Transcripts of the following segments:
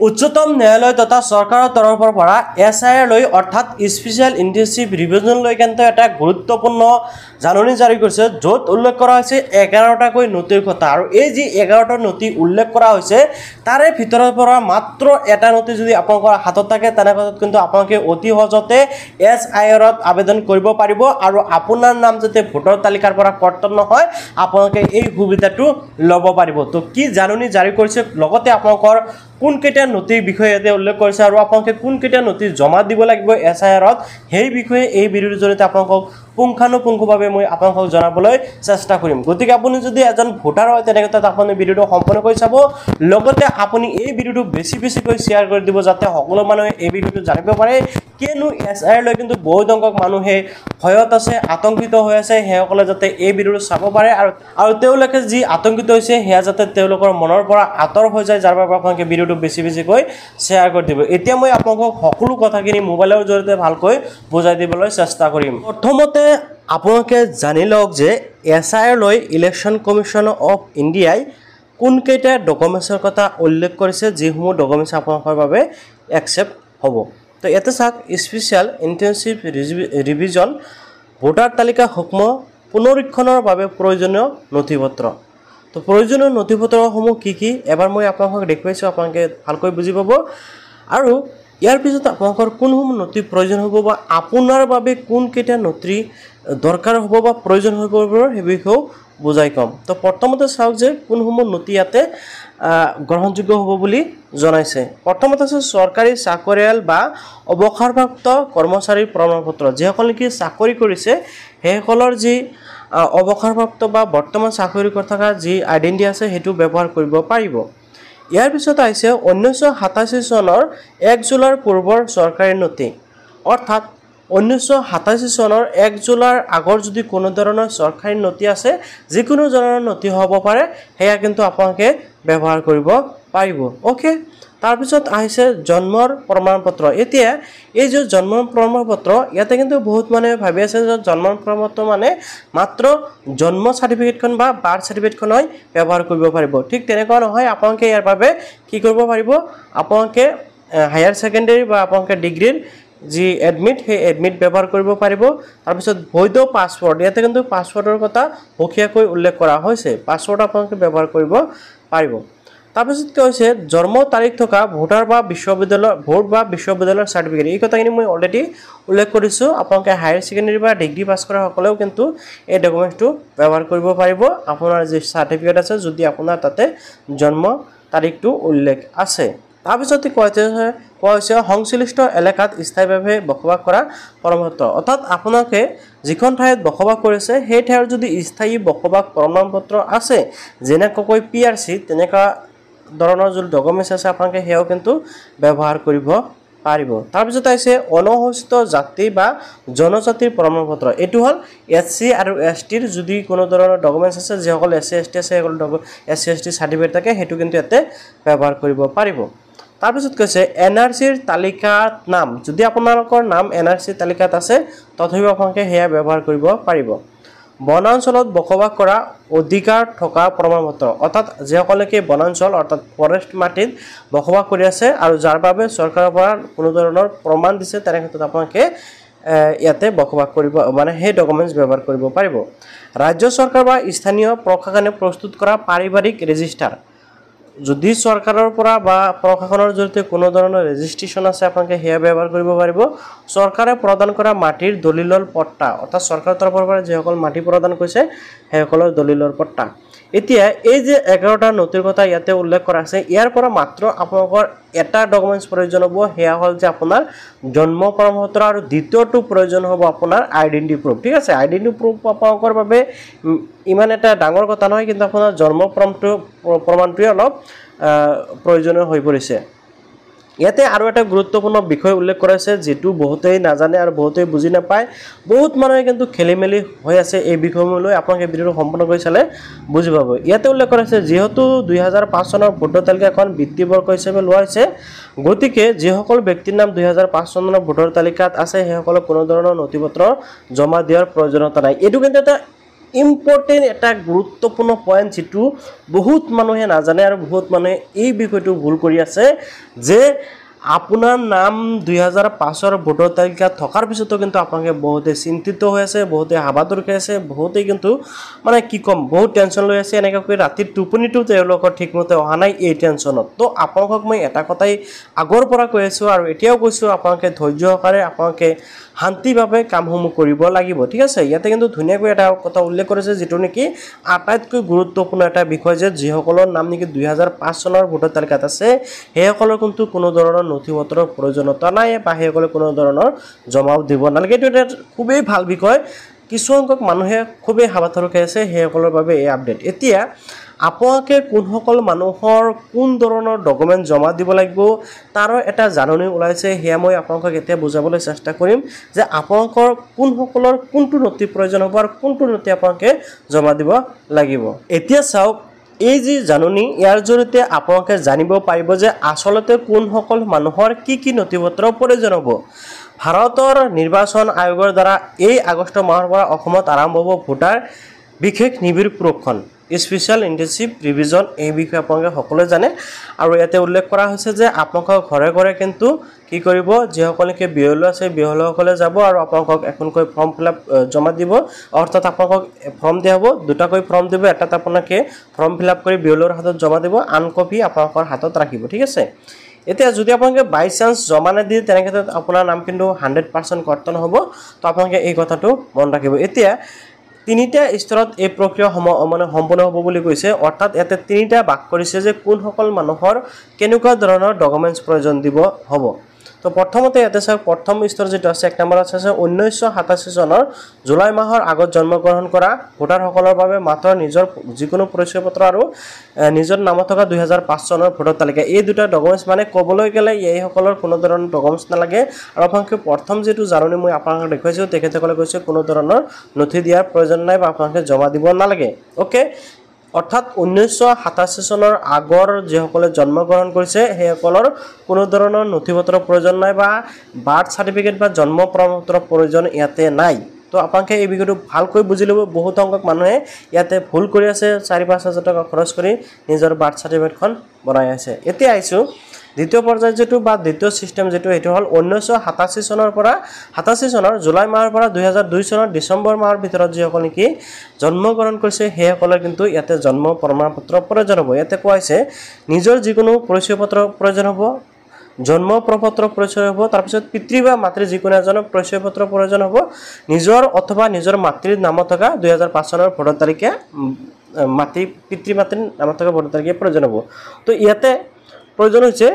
উচ্চতম ন্যায়ালয় তথা চৰকাৰৰ তৰফৰ পৰা SIR লৈ অৰ্থাৎ স্পেচিয়েল ইন্টেনচিভ ৰিভিজন লৈ কিন্তু এটা গুৰুত্বপূৰ্ণ জাননী জাৰি কৰিছে, য'ত উল্লেখ কৰা হৈছে 11টাকৈ নথিৰ কথা। আৰু এই যি 11টা নথি উল্লেখ কৰা হৈছে তাৰে ভিতৰৰ পৰা মাত্ৰ এটা নথি যদি আপোনালোকৰ হাতত থাকে তেনেক্ষেত্ৰত কিন্তু আপোনালোকে অতি সহজতে SIRত আবেদন কৰিব পাৰিব আৰু আপোনাৰ নাম যাতে ভোটাৰ তালিকাৰ পৰা কৰ্তন নহয় আপোনালোকে এই সুবিধাটো ল'ব পাৰিব। তো কি জাননী জাৰি কৰিছে, লগতে আপোনালোকৰ কোনকেইটা নথিৰ বিষয়ে ইয়াতে উল্লেখ কৰিছে আৰু আপোনালোকে কোনকেইটা নথি জমা দিব লাগিব SIRত সেই বিষয়ে এই ভিডিঅ'ৰ জৰিয়তে আপোনালোকক পুংখানুপুংখভাৱে মই আপোনালোকক জনাবলৈ চেষ্টা কৰিম। গতিকে আপুনি যদি এজন ভোটাৰ হয় তেনেক্ষেত্ৰত আপুনি ভিডিঅ'টো সম্পূৰ্ণ কৰি চাব, লগতে আপুনি এই ভিডিঅ'টো বেছিকৈ শ্বেয়াৰ কৰি দিব যাতে সকলো মানুহে এই বিষয়টো জানিব পাৰে। কিয়নো SIR লৈ কিন্তু বহুত সংখ্যক মানুহে ভয়ত আছে, আতংকিত হৈ আছে, সেইসকলে যাতে এই ভিডিঅ'টো চাব পাৰে আৰু তেওঁলোকে যি আতংকিত হৈছে সেয়া যাতে তেওঁলোকৰ মনৰ পৰা আঁতৰ হৈ যায়, যাৰ বাবে আপোনালোকে ভিডিঅ'টো বেছিকৈ শ্বেয়াৰ কৰি দিব। এতিয়া মই আপোনালোকক সকলো কথাখিনি মোবাইলৰ জৰিয়তে ভালকৈ বুজাই দিবলৈ চেষ্টা কৰিম। প্ৰথমতে আপোনালোকে জানি লওক যে SIR লৈ ইলেকশ্যন কমিশ্যন অফ ইণ্ডিয়াই কোনকেইটা ডকুমেণ্টছৰ কথা উল্লেখ কৰিছে যিসমূহ ডকুমেণ্টছ আপোনালোকৰ বাবে একচেপ্ট হ'ব। তো ইয়াতে চাওক, স্পেচিয়েল ইন্টেনচিভ ৰিভিজন ভোটাৰ তালিকা সূক্ষ্ম পুনৰীক্ষণৰ বাবে প্ৰয়োজনীয় নথিপত্ৰ। তো প্ৰয়োজনীয় নথিপত্ৰসমূহ কি এবাৰ মই আপোনালোকক দেখুৱাইছোঁ, আপোনালোকে ভালকৈ বুজি পাব। আৰু ইয়াৰ পিছত আপোনালোকৰ কোনসমূহ নথি প্ৰয়োজন হ'ব বা আপোনাৰ বাবে কোনকেইটা নথি দৰকাৰ হ'ব বা প্ৰয়োজন হ'ব সেই বিষয়েও বুজাই ক'ম। তো প্ৰথমতে চাওক যে কোনসমূহ নথি ইয়াতে গ্ৰহণযোগ্য হ'ব বুলি জনাইছে। প্ৰথমতে আছে চৰকাৰী চাকৰিয়াল বা অৱসৰপ্ৰাপ্ত কৰ্মচাৰীৰ প্ৰমাণপত্ৰ। যিসকল নেকি চাকৰি কৰিছে সেইসকলৰ যি অৱসৰপ্ৰাপ্ত বা বৰ্তমান চাকৰি কৰি থকা যি আইডেণ্টি আছে সেইটো ব্যৱহাৰ কৰিব পাৰিব। ইয়াৰ পিছত আহিছে 1987 চনৰ 1 জুলাইৰ পূৰ্বৰ চৰকাৰী নথি, অৰ্থাৎ 1987 চনৰ 1 জুলাইৰ আগৰ যদি কোনো ধৰণৰ চৰকাৰী নথি আছে, যিকোনো ধৰণৰ নথি হ'ব পাৰে, সেয়া কিন্তু আপোনালোকে ব্যৱহাৰ কৰিব পাৰিব। অ'কে, তাৰপিছত আহিছে জন্মৰ প্ৰমাণপত্ৰ। এতিয়া এই যে জন্মৰ প্ৰমাণপত্ৰ, ইয়াতে কিন্তু বহুত মানুহে ভাবি আছে যে জন্মৰ প্ৰমাণপত্ৰ মানে মাত্ৰ জন্ম চাৰ্টিফিকেটখন বা বাৰ্থ চাৰ্টিফিকেটখনই ব্যৱহাৰ কৰিব পাৰিব। ঠিক তেনেকুৱা নহয়, আপোনালোকে ইয়াৰ বাবে কি কৰিব পাৰিব, আপোনালোকে হায়াৰ ছেকেণ্ডেৰী বা আপোনালোকে ডিগ্ৰীৰ যি এডমিট সেই এডমিট ব্যৱহাৰ কৰিব পাৰিব। তাৰপিছত বৈধ পাছপৰ্ট, ইয়াতে কিন্তু পাছপৰ্টৰ কথা সুকীয়াকৈ উল্লেখ কৰা হৈছে, পাছপৰ্ট আপোনালোকে ব্যৱহাৰ কৰিব পাৰিব। তাৰপিছত কি হৈছে, জন্ম তাৰিখ থকা ভোটাৰ বা বিশ্ববিদ্যালয়ৰ চাৰ্টিফিকেট। এই কথাখিনি মই অলৰেডি উল্লেখ কৰিছোঁ। আপোনালোকে হায়াৰ ছেকেণ্ডেৰী বা ডিগ্ৰী পাছ কৰা সকলেও কিন্তু এই ডকুমেণ্টছটো ব্যৱহাৰ কৰিব পাৰিব, আপোনাৰ যি চাৰ্টিফিকেট আছে যদি আপোনাৰ তাতে জন্ম তাৰিখটো উল্লেখ আছে। তাৰপিছত কোৱা হৈছে সংশ্লিষ্ট এলেকাত স্থায়ীভাৱে বসবাস কৰা প্ৰমাণপত্ৰ, অৰ্থাৎ আপোনালোকে যিখন ঠাইত বসবাস কৰিছে সেই ঠাইৰ যদি স্থায়ী বসবাস প্ৰমাণপত্ৰ আছে, যেনেকৈ PRC, তেনেকুৱা ধৰণৰ যদি ডকুমেণ্টছ আছে আপোনালোকে সেয়াও কিন্তু ব্যৱহাৰ কৰিব পাৰিব। তাৰপিছত আহিছে অনুসূচিত জাতি বা জনজাতিৰ প্ৰমাণপত্ৰ। এইটো হ'ল SC আৰু STৰ যদি কোনো ধৰণৰ ডকুমেণ্টছ আছে, যিসকল SC ST আছে সেইসকল SC ST চাৰ্টিফিকেট থাকে, সেইটো কিন্তু ইয়াতে ব্যৱহাৰ কৰিব পাৰিব। তাৰপিছত কৈছে NRCৰ তালিকাত নাম, যদি আপোনালোকৰ নাম NRC তালিকাত আছে তথাপিও আপোনালোকে সেয়া ব্যৱহাৰ কৰিব পাৰিব। বনাঞ্চলত বসবাস কৰা অধিকাৰ থকা প্ৰমাণপত্ৰ, অৰ্থাৎ যিসকলে বনাঞ্চল অৰ্থাৎ ফৰেষ্ট মাটিত বসবাস কৰি আছে আৰু যাৰ বাবে চৰকাৰৰ পৰা কোনো ধৰণৰ প্ৰমাণ দিছে, তেনেক্ষেত্ৰত আপোনালোকে ইয়াতে বসবাস কৰিব মানে সেই ডকুমেণ্টছ ব্যৱহাৰ কৰিব পাৰিব। ৰাজ্য চৰকাৰ বা স্থানীয় প্ৰশাসনে প্ৰস্তুত কৰা পাৰিবাৰিক ৰেজিষ্টাৰ, যদি চৰকাৰৰ পৰা বা প্ৰশাসনৰ জৰিয়তে কোনো ধৰণৰ ৰেজিষ্ট্ৰেশ্যন আছে আপোনালোকে সেয়া ব্যৱহাৰ কৰিব পাৰিব। চৰকাৰে প্ৰদান কৰা মাটিৰ দলিলৰ পট্টা, অৰ্থাৎ চৰকাৰৰ তৰফৰ পৰা যিসকল মাটি প্ৰদান কৰিছে সেইসকলৰ দলিলৰ পট্টা। এতিয়া এই যে 11টা নথিৰ কথা ইয়াতে উল্লেখ কৰা আছে, ইয়াৰ পৰা মাত্ৰ আপোনালোকৰ এটা ডকুমেণ্টছ প্ৰয়োজন হ'ব, সেয়া হ'ল যে আপোনাৰ জন্ম প্ৰমাণপত্ৰ, আৰু দ্বিতীয়টো প্ৰয়োজন হ'ব আপোনাৰ আইডেণ্টি প্ৰুফ। ঠিক আছে, আইডেণ্টি প্ৰুফ আপোনালোকৰ বাবে ইমান এটা ডাঙৰ কথা নহয়, কিন্তু আপোনাৰ জন্ম প্ৰমাণটোৱে অলপ প্ৰয়োজনীয় হৈ পৰিছে। ইয়াতে আৰু এটা গুৰুত্বপূৰ্ণ বিষয় উল্লেখ কৰা হৈছে, যিটো বহুতেই নাজানে আৰু বহুতেই বুজি নাপায়, বহুত মানুহে কিন্তু খেলিমেলি হৈ আছে এই বিষয়সমূহ লৈ। আপোনালোকে ভিডিঅ'টো সম্পূৰ্ণ কৰি চালে বুজি পাব। ইয়াতে উল্লেখ কৰা হৈছে, যিহেতু 2005 চনৰ ভোটাৰ তালিকাখন বৃত্তিবৰ্ষ হিচাপে লোৱা হৈছে, গতিকে যিসকল ব্যক্তিৰ নাম 2005 চনৰ ভোটাৰ তালিকাত আছে সেইসকলক কোনো ধৰণৰ নথিপত্ৰ জমা দিয়াৰ প্ৰয়োজনীয়তা নাই। এইটো কিন্তু এটা ইম্পৰ্টেণ্ট এটা গুৰুত্বপূৰ্ণ পইণ্ট যিটো বহুত মানুহে নাজানে আৰু বহুত মানুহে এই বিষয়টো ভুল কৰি আছে যে আপোনাৰ নাম 2005 ভোটৰ তালিকাত থকাৰ পিছতো কিন্তু আপোনালোকে বহুতে চিন্তিত হৈ আছে, বহুতে হাবাথুৰি খাই আছে, বহুতে কিন্তু মানে কি ক'ম বহুত টেনশ্যন লৈ আছে, এনেকৈ ৰাতিৰ টোপনিটো তেওঁলোকৰ ঠিকমতে অহা নাই এই টেনশ্যনত। তো আপোনালোকক মই এটা কথাই আগৰ পৰা কৈ আছোঁ আৰু এতিয়াও কৈছোঁ, আপোনালোকে ধৈৰ্য সহকাৰে আপোনালোকে শান্তিভাৱে কামসমূহ কৰিব লাগিব, ঠিক আছে। ইয়াতে কিন্তু ধুনীয়াকৈ এটা কথা উল্লেখ কৰিছে যিটো নেকি আটাইতকৈ গুৰুত্বপূৰ্ণ এটা বিষয় যে যিসকলৰ নাম নেকি 2005 চনৰ ভোটৰ তালিকাত আছে সেইসকলৰ কিন্তু কোনো ধৰণৰ নথি পত্ৰৰ প্ৰয়োজনীয়তা নাই বা সেইসকলে কোনো ধৰণৰ জমাও দিব নালাগে। এইটো এটা খুবেই ভাল বিষয়, কিছু সংখ্যক মানুহে খুবেই হাবাথুৰি খাই আছে, সেইসকলৰ বাবে এই আপডেট। এতিয়া আপোনালোকে কোনসকল মানুহৰ কোন ধৰণৰ ডকুমেণ্ট জমা দিব লাগিব তাৰো এটা জাননী ওলাইছে, সেয়া মই আপোনালোকক এতিয়া বুজাবলৈ চেষ্টা কৰিম যে আপোনালোকৰ কোনসকলৰ কোনটো নথি প্ৰয়োজন হ'ব আৰু কোনটো নথি আপোনালোকে জমা দিব লাগিব। এতিয়া চাওক, এই যি জাননী ইয়াৰ জৰিয়তে আপোনালোকে জানিব পাৰিব যে আচলতে কোনসকল মানুহৰ কি কি নথিপত্ৰৰ প্ৰয়োজন হ'ব। ভাৰতৰ নিৰ্বাচন আয়োগৰ দ্বাৰা এই আগষ্ট মাহৰ পৰা অসমত আৰম্ভ হ'ব ভোটাৰ বিশেষ নিবিড় প্ৰশিক্ষণ, স্পেচিয়েল ইণ্টেনচিভ ৰিভিজন। এই বিষয়ে আপোনালোকে সকলোৱে জানে আৰু ইয়াতে উল্লেখ কৰা হৈছে যে আপোনালোকৰ ঘৰে ঘৰে কিন্তু কি কৰিব, যিসকলকে বিহলু আছে বিহলুসকলে যাব আৰু আপোনালোকক এখনকৈ ফৰ্ম ফিল আপ জমা দিব, অৰ্থাৎ আপোনালোকক ফৰ্ম দিয়া হ'ব, দুটাকৈ ফৰ্ম দিব, এটাত আপোনালোকে ফৰ্ম ফিল আপ কৰি বিহলুৰ হাতত জমা দিব, আন কপি আপোনালোকৰ হাতত ৰাখিব, ঠিক আছে। এতিয়া যদি আপোনালোকে বাই চান্স জমা নিদিয়ে তেনেক্ষেত্ৰত আপোনাৰ নাম কিন্তু 100% কৰ্তন হ'ব, তো আপোনালোকে এই কথাটো মন ৰাখিব। এতিয়া তিনিটা স্তৰত এই প্ৰক্ৰিয়া সম্পূৰ্ণ হ'ব বুলি কৈছে, অৰ্থাৎ ইয়াতে তিনিটা ভাগ কৰিছে যে কোনসকল মানুহৰ কেনেকুৱা ধৰণৰ ডকুমেণ্টছ প্ৰয়োজন দিব হ'ব। তো প্ৰথমতে ইয়াতে চাওক, প্ৰথম স্তৰ যেটো আছে 1 নম্বৰত আছে 1987 চনৰ জুলাই মাহৰ আগত জন্মগ্ৰহণ কৰা ভোটাৰসকলৰ বাবে মাত্ৰ নিজৰ যিকোনো পৰিচয় পত্ৰ আৰু নিজৰ নামত থকা 2005 চনৰ ভোটাৰ তালিকা, এই দুটা ডকুমেণ্টছ মানে ক'বলৈ গ'লে এইসকলৰ কোনো ধৰণৰ ডকুমেণ্টছ নালাগে। আৰু আপোনালোকে প্ৰথম যেটো জাননী মই আপোনালোকক দেখুৱাইছোঁ তেখেতসকলে কৈছে কোনো ধৰণৰ নথি দিয়াৰ প্ৰয়োজন নাই বা আপোনালোকে জমা দিব নালাগে, অ'কে। অৰ্থাৎ 1987 চনৰ আগৰ যিসকলে জন্মগ্ৰহণ কৰিছে সেইসকলৰ কোনো ধৰণৰ নথি পত্ৰৰ প্ৰয়োজন নাই বা বাৰ্থ চাৰ্টিফিকেট বা জন্ম প্ৰমাণপত্ৰৰ প্ৰয়োজন ইয়াতে নাই। তো আপোনালোকে এই বিষয়টো ভালকৈ বুজি ল'ব। বহুত সংখ্যক মানুহে ইয়াতে ভুল কৰি আছে, 4-5 হাজাৰ টকা খৰচ কৰি নিজৰ বাৰ্থ চাৰ্টিফিকেটখন বনাই আছে। এতিয়া আহিছোঁ দ্বিতীয় পৰ্যায় যেটো বা দ্বিতীয় সিস্টেম যেটো, এইটো হ'ল 1987 চনৰ পৰা 87 চনৰ জুলাই মাহৰ পৰা 2002 চনৰ ডিচেম্বৰ মাহৰ ভিতৰত যিসকল নেকি জন্মগ্ৰহণ কৰিছে সেইসকলৰ কিন্তু ইয়াতে জন্ম প্ৰমাণপত্ৰ প্ৰয়োজন হ'ব। ইয়াতে কোৱা হৈছে নিজৰ যিকোনো পৰিচয় পত্ৰ প্ৰয়োজন হ'ব, জন্ম প্ৰপত্ৰ প্ৰয়োজন হ'ব, তাৰপিছত পিতৃ বা মাতৃ যিকোনো এজনৰ পৰিচয় পত্ৰ প্ৰয়োজন হ'ব, নিজৰ অথবা নিজৰ মাতৃৰ নামত থকা 2005 চনৰ ভোটাৰ তালিকা পিতৃ মাতৃৰ নামত থকা ভোটাৰ তালিকা প্ৰয়োজন হ'ব। তো ইয়াতে প্ৰয়োজন হৈছে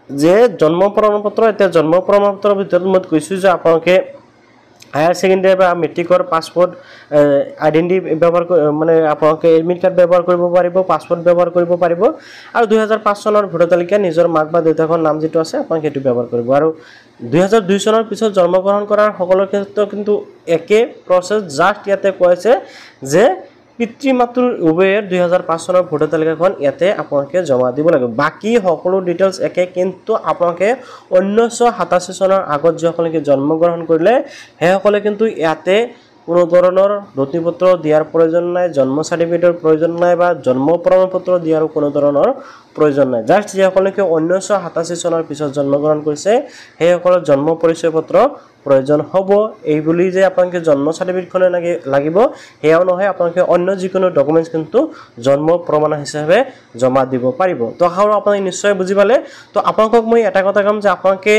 যে জন্ম প্ৰমাণপত্ৰ, এতিয়া জন্ম প্ৰমাণপত্ৰৰ ভিতৰত মই কৈছোঁ যে আপোনালোকে হায়াৰ ছেকেণ্ডেৰী বা মেট্ৰিকৰ পাছপোৰ্ট আইডেণ্টি ব্যৱহাৰ মানে আপোনালোকে এডমিট কাৰ্ড ব্যৱহাৰ কৰিব পাৰিব, পাছপোৰ্ট ব্যৱহাৰ কৰিব পাৰিব, আৰু 2005 চনৰ ভোটাৰ তালিকা নিজৰ মাক বা দেউতাকৰ নাম যেটো আছে আপোনালোকে সেইটো ব্যৱহাৰ কৰিব। আৰু 2002 চনৰ পিছত জন্মগ্ৰহণ কৰাৰ সকলৰ ক্ষেত্ৰত কিন্তু একে প্ৰচেছ, জাষ্ট ইয়াতে কোৱা হৈছে যে পিতৃ মাতৃৰ উভয়ে 2005 চনৰ ভোটাৰ তালিকাখন ইয়াতে আপোনালোকে জমা দিব লাগিব। বাকী সকলো ডিটেইলছ একে, কিন্তু আপোনালোকে 1987 চনৰ আগত যিসকলে জন্মগ্ৰহণ কৰিলে সেইসকলে কিন্তু ইয়াতে কোনো ধৰণৰ নথি পত্ৰ দিয়াৰ প্ৰয়োজন নাই, জন্ম চাৰ্টিফিকেটৰ প্ৰয়োজন নাই বা জন্ম প্ৰমাণপত্ৰ দিয়াৰ কোনো ধৰণৰ প্ৰয়োজন নাই। জাষ্ট যিসকলে 1987 চনৰ পিছত জন্মগ্ৰহণ কৰিছে সেইসকলৰ জন্ম পৰিচয় পত্ৰ প্ৰয়োজন হ'ব। এই বুলি যে আপোনালোকে জন্ম চাৰ্টিফিকেটখনে লাগিব সেয়াও নহয়, আপোনালোকে অন্য যিকোনো ডকুমেণ্টছ কিন্তু জন্ম প্ৰমাণ হিচাপে জমা দিব পাৰিব। তো আশা কৰোঁ আপোনালোকে নিশ্চয় বুজি পালে। তো আপোনালোকক মই এটা কথা ক'ম যে আপোনালোকে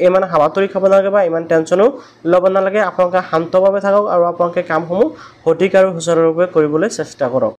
ইমান হাবাথুৰি খাব নালাগে বা ইমান টেনশ্যনো ল'ব নালাগে, আপোনালোকে শান্তভাৱে থাকক আৰু আপোনালোকে কামসমূহ সঠিক আৰু সুচাৰুৰূপে কৰিবলৈ চেষ্টা কৰক।